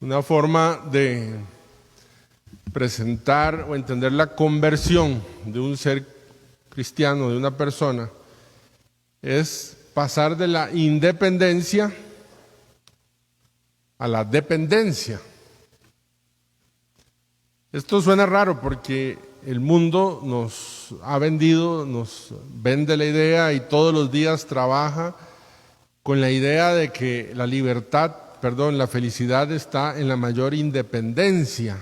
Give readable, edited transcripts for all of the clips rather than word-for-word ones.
Una forma de presentar o entender la conversión de un ser cristiano, de una persona, es pasar de la independencia a la dependencia. Esto suena raro porque el mundo nos ha vendido, nos vende la idea y todos los días trabaja con la idea de que la felicidad está en la mayor independencia.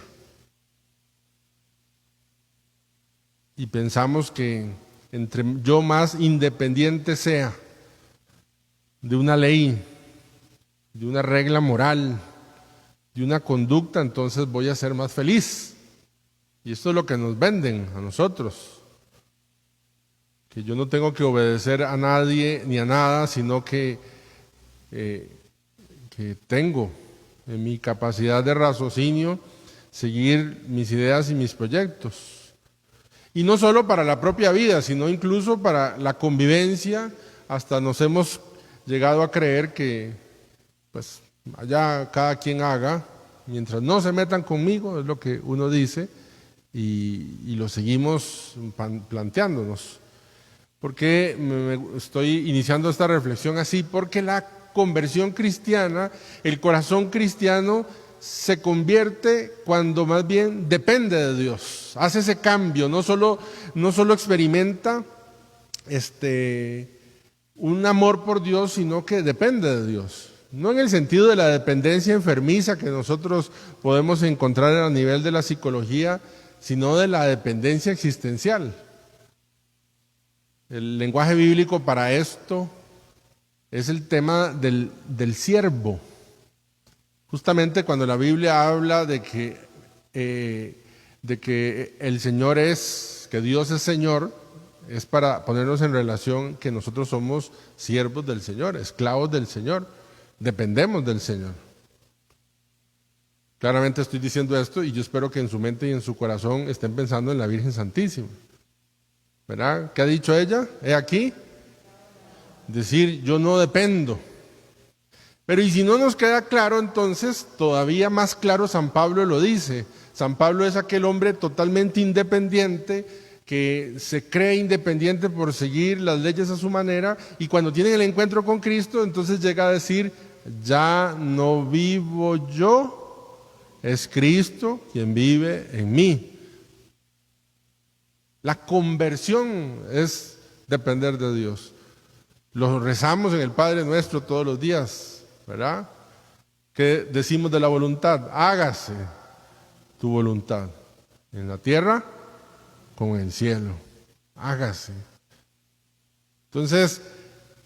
Y pensamos que entre yo más independiente sea de una ley, de una regla moral, de una conducta, entonces voy a ser más feliz. Y esto es lo que nos venden a nosotros. Que yo no tengo que obedecer a nadie ni a nada, sino que tengo en mi capacidad de raciocinio seguir mis ideas y mis proyectos. Y no solo para la propia vida, sino incluso para la convivencia. Hasta nos hemos llegado a creer que, pues, allá cada quien haga, mientras no se metan conmigo, es lo que uno dice, y lo seguimos planteándonos. ¿Por qué estoy iniciando esta reflexión así? Porque la conversión cristiana, el corazón cristiano, se convierte cuando más bien depende de Dios, hace ese cambio, no solo experimenta un amor por Dios, sino que depende de Dios. No en el sentido de la dependencia enfermiza que nosotros podemos encontrar a nivel de la psicología, sino de la dependencia existencial. El lenguaje bíblico para esto es el tema del siervo. Justamente cuando la Biblia habla de que el Señor que Dios es Señor, es para ponernos en relación que nosotros somos siervos del Señor, esclavos del Señor, dependemos del Señor. Claramente estoy diciendo esto y yo espero que en su mente y en su corazón estén pensando en la Virgen Santísima. ¿Verdad? ¿Qué ha dicho ella? He aquí, decir yo no dependo. Pero y si no nos queda claro, entonces todavía más claro San Pablo lo dice. San Pablo es aquel hombre totalmente independiente, que se cree independiente por seguir las leyes a su manera, y cuando tiene el encuentro con Cristo, entonces llega a decir, ya no vivo yo, es Cristo quien vive en mí. La conversión es depender de Dios. Lo rezamos en el Padre Nuestro todos los días, ¿verdad? ¿Qué decimos de la voluntad? Hágase tu voluntad, en la tierra como en el cielo. Hágase. Entonces,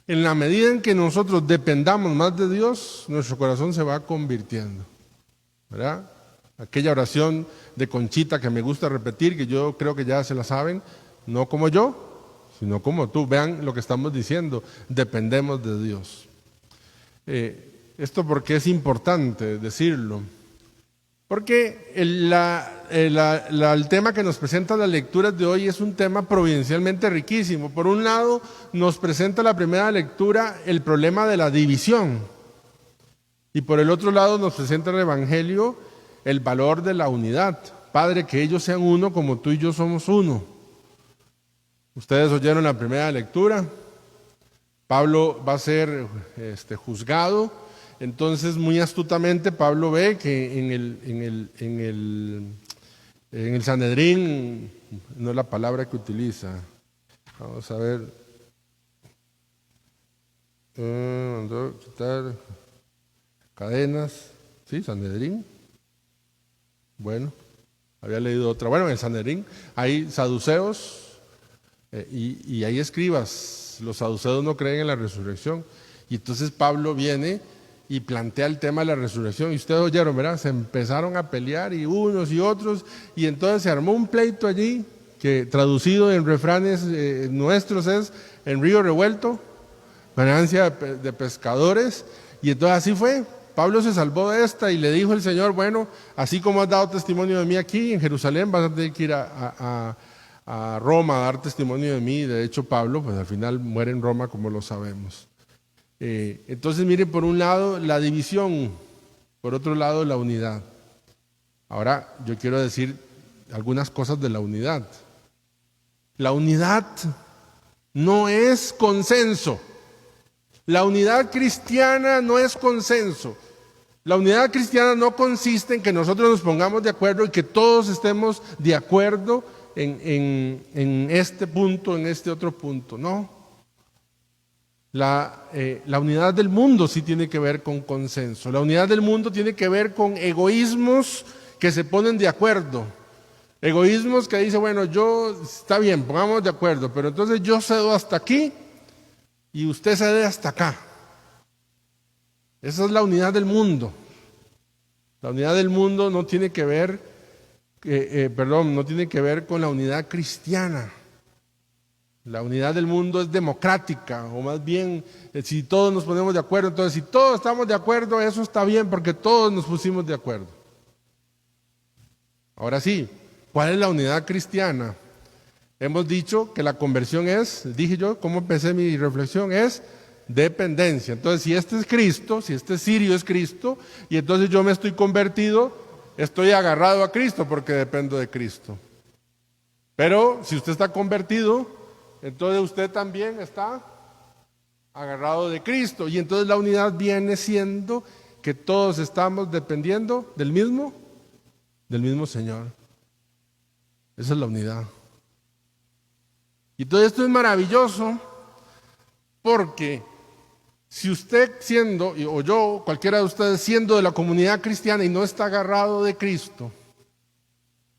en la medida en que nosotros dependamos más de Dios, nuestro corazón se va convirtiendo, ¿verdad? Aquella oración de Conchita que me gusta repetir, que yo creo que ya se la saben, no como yo, sino como tú. Vean lo que estamos diciendo, dependemos de Dios. Esto porque es importante decirlo, porque el tema que nos presenta las lecturas de hoy es un tema providencialmente riquísimo. Por un lado, nos presenta la primera lectura el problema de la división, y por el otro lado nos presenta el Evangelio el valor de la unidad. Padre, que ellos sean uno como tú y yo somos uno. Ustedes oyeron la primera lectura. Pablo va a ser juzgado. Entonces, muy astutamente, Pablo ve que en el Sanedrín, no es la palabra que utiliza. Vamos a ver. Mandó quitar cadenas. ¿Sí? Sanedrín. Bueno, había leído otra. Bueno, en el Sanedrín hay saduceos y hay escribas. Los saduceos no creen en la resurrección. Y entonces Pablo viene y plantea el tema de la resurrección. Y ustedes oyeron, ¿verdad? Se empezaron a pelear y unos y otros. Y entonces se armó un pleito allí, que traducido en refranes nuestros es en río revuelto, ganancia de pescadores. Y entonces así fue. Pablo se salvó de esta y le dijo el Señor, bueno, así como has dado testimonio de mí aquí en Jerusalén, vas a tener que ir a Roma a dar testimonio de mí. De hecho, Pablo, pues al final muere en Roma, como lo sabemos. Entonces, miren, por un lado, la división. Por otro lado, la unidad. Ahora, yo quiero decir algunas cosas de la unidad. La unidad no es consenso. La unidad cristiana no es consenso. La unidad cristiana no consiste en que nosotros nos pongamos de acuerdo y que todos estemos de acuerdo en este punto, en este otro punto. No. La unidad del mundo sí tiene que ver con consenso. La unidad del mundo tiene que ver con egoísmos que se ponen de acuerdo. Egoísmos que dice, bueno, está bien, pongamos de acuerdo, pero entonces yo cedo hasta aquí y usted cede hasta acá. Esa es la unidad del mundo. La unidad del mundo no tiene que ver, no tiene que ver con la unidad cristiana. La unidad del mundo es democrática, o más bien, si todos nos ponemos de acuerdo, entonces si todos estamos de acuerdo, eso está bien porque todos nos pusimos de acuerdo. Ahora sí, ¿cuál es la unidad cristiana? Hemos dicho que la conversión dije yo, ¿cómo empecé mi reflexión? Es dependencia. Entonces, si este es Cristo, si este sirio es Cristo, y entonces yo me estoy convertido, estoy agarrado a Cristo porque dependo de Cristo. Pero si usted está convertido, entonces usted también está agarrado de Cristo. Y entonces la unidad viene siendo que todos estamos dependiendo del mismo Señor. Esa es la unidad. Y todo esto es maravilloso porque si usted o yo, cualquiera de ustedes siendo de la comunidad cristiana y no está agarrado de Cristo,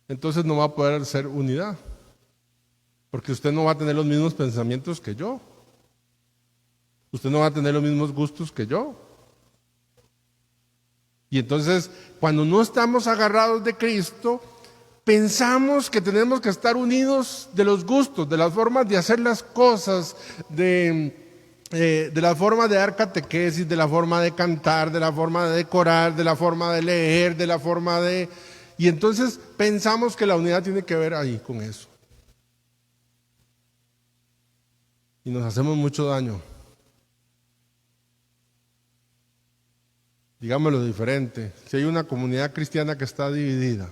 entonces no va a poder ser unidad. Porque usted no va a tener los mismos pensamientos que yo. Usted no va a tener los mismos gustos que yo. Y entonces, cuando no estamos agarrados de Cristo, pensamos que tenemos que estar unidos de los gustos, de las formas de hacer las cosas, de la forma de dar catequesis, de la forma de cantar, de la forma de decorar, de la forma de leer, de la forma de... Y entonces pensamos que la unidad tiene que ver ahí con eso. Y nos hacemos mucho daño. Digámoslo diferente, si hay una comunidad cristiana que está dividida,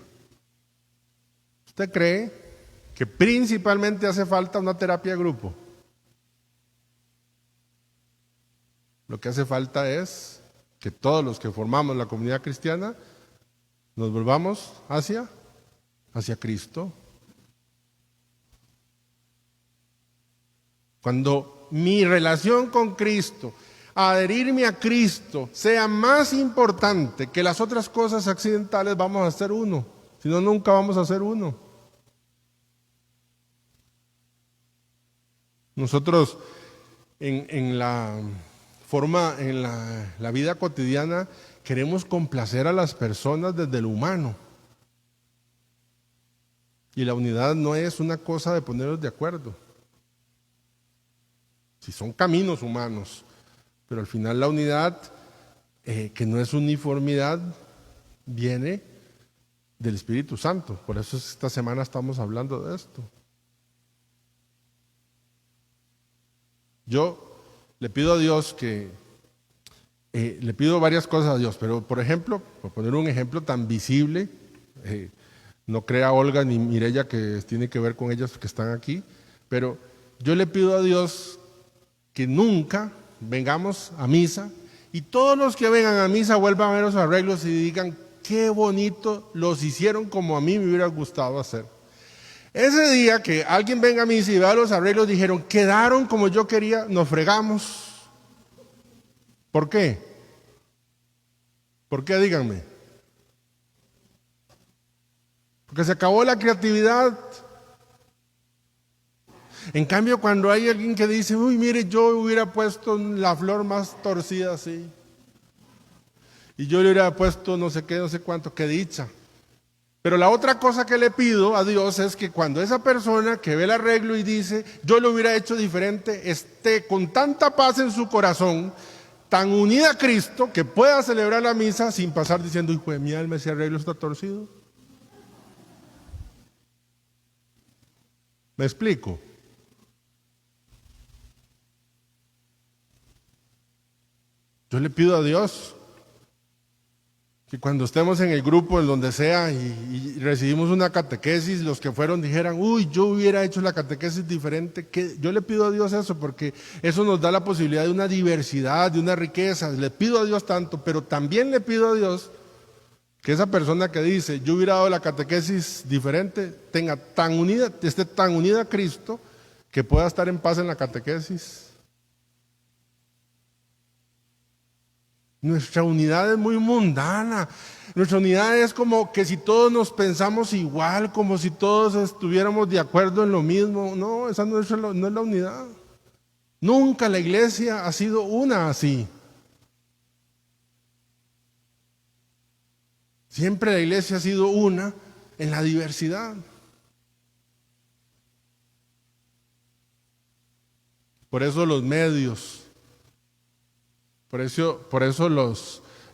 ¿usted cree que principalmente hace falta una terapia de grupo? Lo que hace falta es que todos los que formamos la comunidad cristiana nos volvamos hacia Cristo. Cuando mi relación con Cristo, adherirme a Cristo, sea más importante que las otras cosas accidentales, vamos a ser uno. Si no, nunca vamos a ser uno. Nosotros en la vida cotidiana queremos complacer a las personas desde lo humano. Y la unidad no es una cosa de ponernos de acuerdo. Si son caminos humanos, pero al final la unidad, que no es uniformidad, viene del Espíritu Santo. Por eso esta semana estamos hablando de esto. Yo le pido a Dios le pido varias cosas a Dios, pero por ejemplo, por poner un ejemplo tan visible, no crea Olga ni Mireya que tiene que ver con ellas que están aquí, pero yo le pido a Dios que nunca vengamos a misa y todos los que vengan a misa vuelvan a ver los arreglos y digan qué bonito los hicieron como a mí me hubiera gustado hacer. Ese día que alguien venga a misa y vea los arreglos, dijeron, quedaron como yo quería, nos fregamos. ¿Por qué? ¿Por qué? Díganme. Porque se acabó la creatividad. En cambio, cuando hay alguien que dice, uy, mire, yo hubiera puesto la flor más torcida así. Y yo le hubiera puesto no sé qué, no sé cuánto, qué dicha. Pero la otra cosa que le pido a Dios es que cuando esa persona que ve el arreglo y dice, yo lo hubiera hecho diferente, esté con tanta paz en su corazón, tan unida a Cristo, que pueda celebrar la misa sin pasar diciendo, hijo de mi alma, ese arreglo está torcido. ¿Me explico? Yo le pido a Dios Que cuando estemos en el grupo, en donde sea, y recibimos una catequesis, los que fueron dijeran, uy, yo hubiera hecho la catequesis diferente. Que yo le pido a Dios eso, porque eso nos da la posibilidad de una diversidad, de una riqueza. Le pido a Dios tanto, pero también le pido a Dios que esa persona que dice, yo hubiera dado la catequesis diferente, esté tan unida a Cristo, que pueda estar en paz en la catequesis. Nuestra unidad es muy mundana. Nuestra unidad es como que si todos nos pensamos igual, como si todos estuviéramos de acuerdo en lo mismo. No, esa no es la unidad. Nunca la iglesia ha sido una así. Siempre la iglesia ha sido una en la diversidad. Por eso los medios. Por eso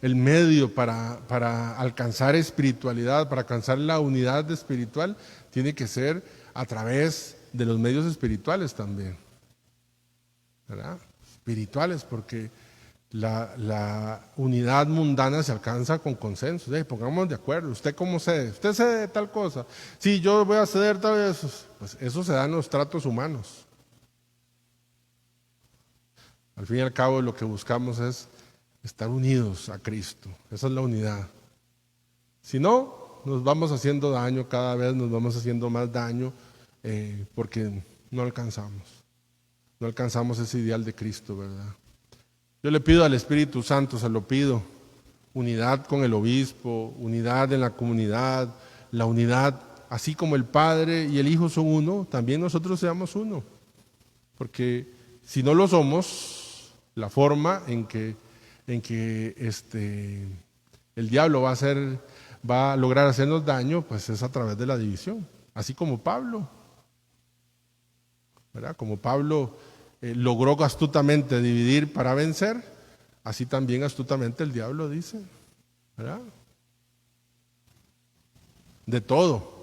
el medio para alcanzar espiritualidad, para alcanzar la unidad espiritual, tiene que ser a través de los medios espirituales también, ¿verdad? Espirituales, porque la unidad mundana se alcanza con consenso. Pongamos de acuerdo, ¿usted cómo cede? ¿Usted cede de tal cosa? Sí, yo voy a ceder tal vez. Pues eso se da en los tratos humanos. Al fin y al cabo, lo que buscamos es estar unidos a Cristo. Esa es la unidad. Si no, nos vamos haciendo daño cada vez, nos vamos haciendo más daño porque no alcanzamos ese ideal de Cristo, ¿verdad? Yo le pido al Espíritu Santo, se lo pido, unidad con el obispo, unidad en la comunidad, la unidad, así como el Padre y el Hijo son uno, también nosotros seamos uno. Porque si no lo somos, la forma en que el diablo va a lograr hacernos daño, pues es a través de la división. Así como Pablo, ¿verdad? Como Pablo logró astutamente dividir para vencer, así también astutamente el diablo dice, ¿verdad? De todo.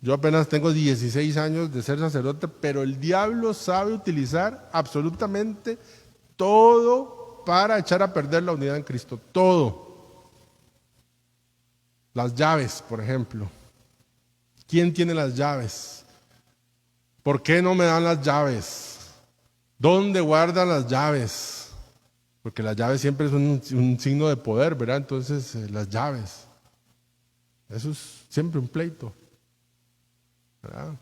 Yo apenas tengo 16 años de ser sacerdote, pero el diablo sabe utilizar absolutamente todo para echar a perder la unidad en Cristo. Todo. Las llaves, por ejemplo. ¿Quién tiene las llaves? ¿Por qué no me dan las llaves? ¿Dónde guardan las llaves? Porque las llaves siempre son un signo de poder, ¿verdad? Entonces, las llaves. Eso es siempre un pleito, ¿verdad?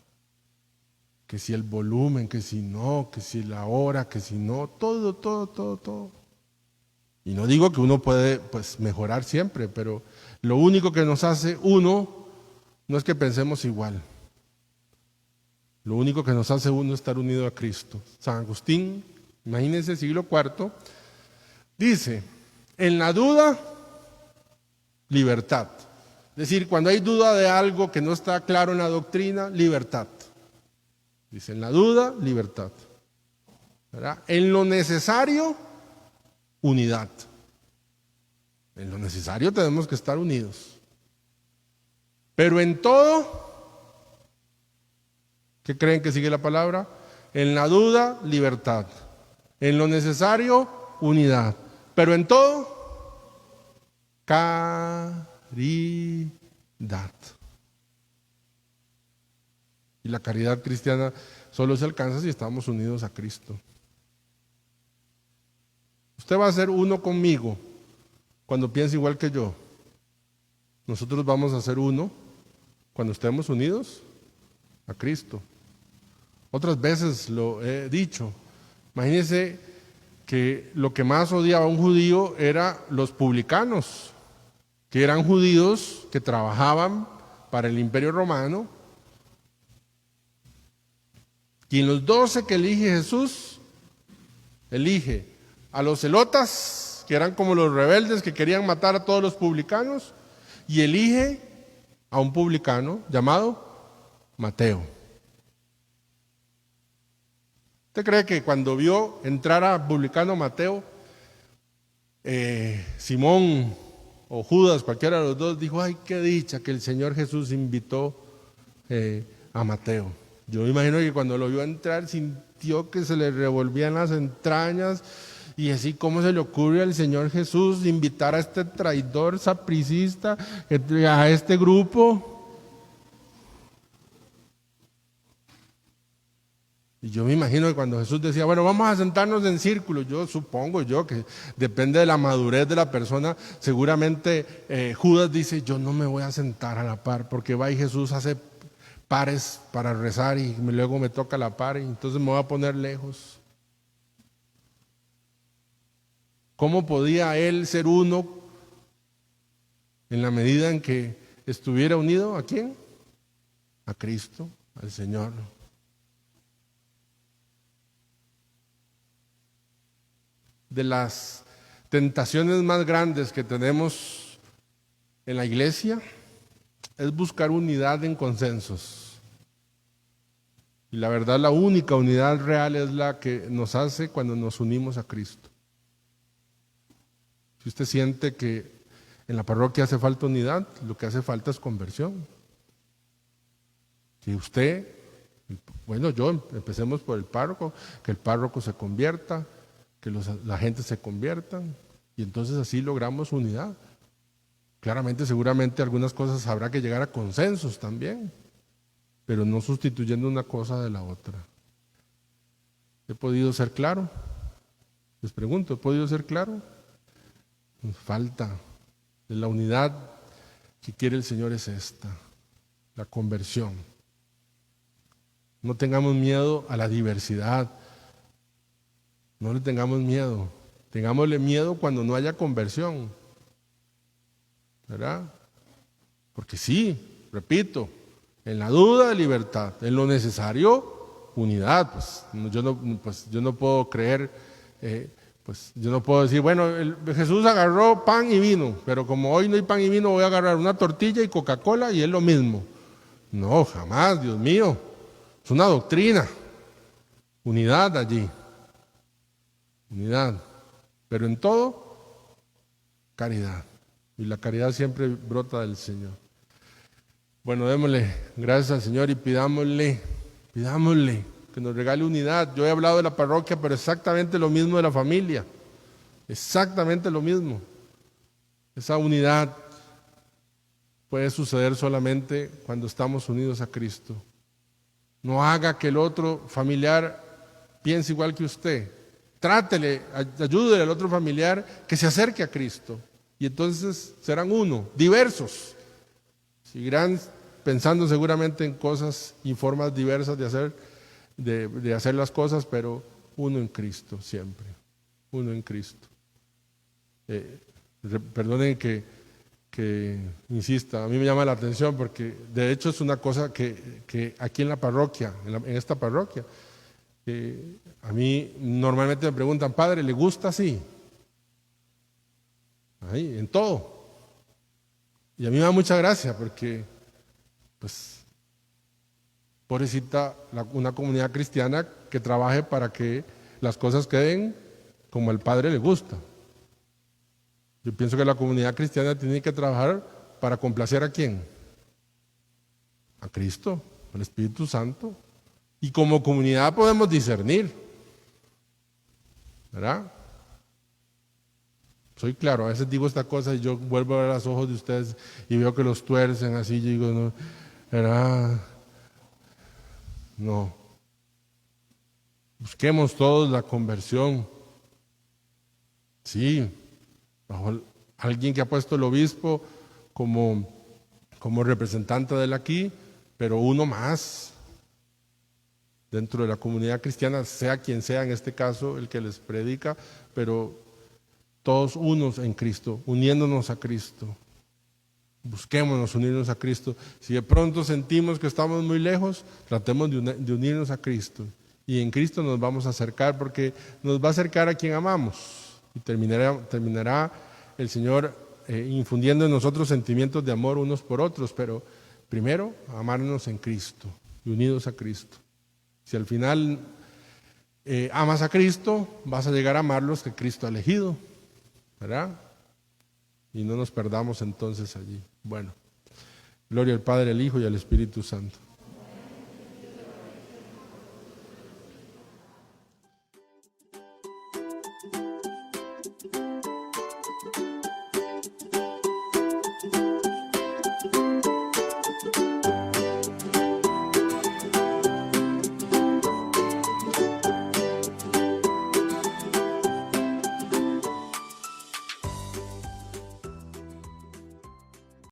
Que si el volumen, que si no, que si la hora, que si no, todo. Y no digo que uno puede mejorar siempre, pero lo único que nos hace uno no es que pensemos igual. Lo único que nos hace uno es estar unido a Cristo. San Agustín, imagínense, siglo IV, dice, en la duda, libertad. Es decir, cuando hay duda de algo que no está claro en la doctrina, libertad. Dice, en la duda, libertad. ¿Verdad? En lo necesario, unidad. En lo necesario tenemos que estar unidos. Pero en todo, ¿qué creen que sigue la palabra? En la duda, libertad. En lo necesario, unidad. Pero en todo, caridad. Y la caridad cristiana solo se alcanza si estamos unidos a Cristo. Usted va a ser uno conmigo cuando piense igual que yo. Nosotros vamos a ser uno cuando estemos unidos a Cristo. Otras veces lo he dicho. Imagínense que lo que más odiaba a un judío eran los publicanos, que eran judíos que trabajaban para el Imperio Romano. Y en los 12 que elige Jesús, elige a los celotas, que eran como los rebeldes que querían matar a todos los publicanos, y elige a un publicano llamado Mateo. ¿Usted cree que cuando vio entrar a publicano Mateo, Simón o Judas, cualquiera de los dos, dijo, ay, qué dicha que el Señor Jesús invitó a Mateo? Yo me imagino que cuando lo vio entrar sintió que se le revolvían las entrañas Y así, ¿cómo se le ocurre al Señor Jesús invitar a este traidor sapricista, a este grupo? Y yo me imagino que cuando Jesús decía, bueno, vamos a sentarnos en círculo, yo supongo que depende de la madurez de la persona, seguramente Judas dice, yo no me voy a sentar a la par, porque va y Jesús hace pares para rezar y luego me toca la par y entonces me voy a poner lejos. ¿Cómo podía él ser uno en la medida en que estuviera unido a quién? A Cristo, al Señor. De las tentaciones más grandes que tenemos en la iglesia es buscar unidad en consensos. Y la verdad, la única unidad real es la que nos hace cuando nos unimos a Cristo. Si usted siente que en la parroquia hace falta unidad, lo que hace falta es conversión. Si usted, bueno, empecemos por el párroco, que el párroco se convierta, que la gente se convierta, y entonces así logramos unidad. Claramente, seguramente algunas cosas habrá que llegar a consensos también, pero no sustituyendo una cosa de la otra. ¿He podido ser claro? Les pregunto, ¿he podido ser claro? Nos falta. De la unidad que quiere el Señor es esta, la conversión. No tengamos miedo a la diversidad. No le tengamos miedo. Tengámosle miedo cuando no haya conversión. ¿Verdad? Porque sí, repito, en la duda, libertad. En lo necesario, unidad. Yo no puedo creer, yo no puedo decir, bueno, Jesús agarró pan y vino, pero como hoy no hay pan y vino, voy a agarrar una tortilla y Coca-Cola y es lo mismo. No, jamás, Dios mío. Es una doctrina. Unidad allí. Unidad, pero en todo, caridad. Y la caridad siempre brota del Señor. Bueno, démosle gracias al Señor y pidámosle que nos regale unidad. Yo he hablado de la parroquia, pero exactamente lo mismo de la familia. Exactamente lo mismo. Esa unidad puede suceder solamente cuando estamos unidos a Cristo. No haga que el otro familiar piense igual que usted. Trátele, ayúdele al otro familiar que se acerque a Cristo. Y entonces serán uno, diversos. Seguirán pensando seguramente en cosas y formas diversas de hacer las cosas, pero uno en Cristo siempre. Uno en Cristo. Perdonen que insista, a mí me llama la atención porque de hecho es una cosa que aquí en la parroquia, en esta parroquia, a mí normalmente me preguntan, padre, ¿le gusta así? Ahí, en todo. Y a mí me da mucha gracia porque, pues, pobrecita, una comunidad cristiana que trabaje para que las cosas queden como al Padre le gusta. Yo pienso que la comunidad cristiana tiene que trabajar para complacer ¿a quién? A Cristo, al Espíritu Santo. Y como comunidad podemos discernir, ¿verdad? Soy claro, a veces digo esta cosa y yo vuelvo a ver los ojos de ustedes y veo que los tuercen así, y digo, no, ¿verdad? No. Busquemos todos la conversión. Sí, bajo alguien que ha puesto el obispo como representante de él aquí, pero uno más. Dentro de la comunidad cristiana, sea quien sea en este caso el que les predica, pero todos unos en Cristo, uniéndonos a Cristo. Busquémonos unirnos a Cristo. Si de pronto sentimos que estamos muy lejos, tratemos de unirnos a Cristo. Y en Cristo nos vamos a acercar porque nos va a acercar a quien amamos. Y terminará el Señor infundiendo en nosotros sentimientos de amor unos por otros, pero primero amarnos en Cristo y unidos a Cristo. Si al final amas a Cristo, vas a llegar a amar los que Cristo ha elegido, ¿verdad? Y no nos perdamos entonces allí. Bueno, gloria al Padre, al Hijo y al Espíritu Santo.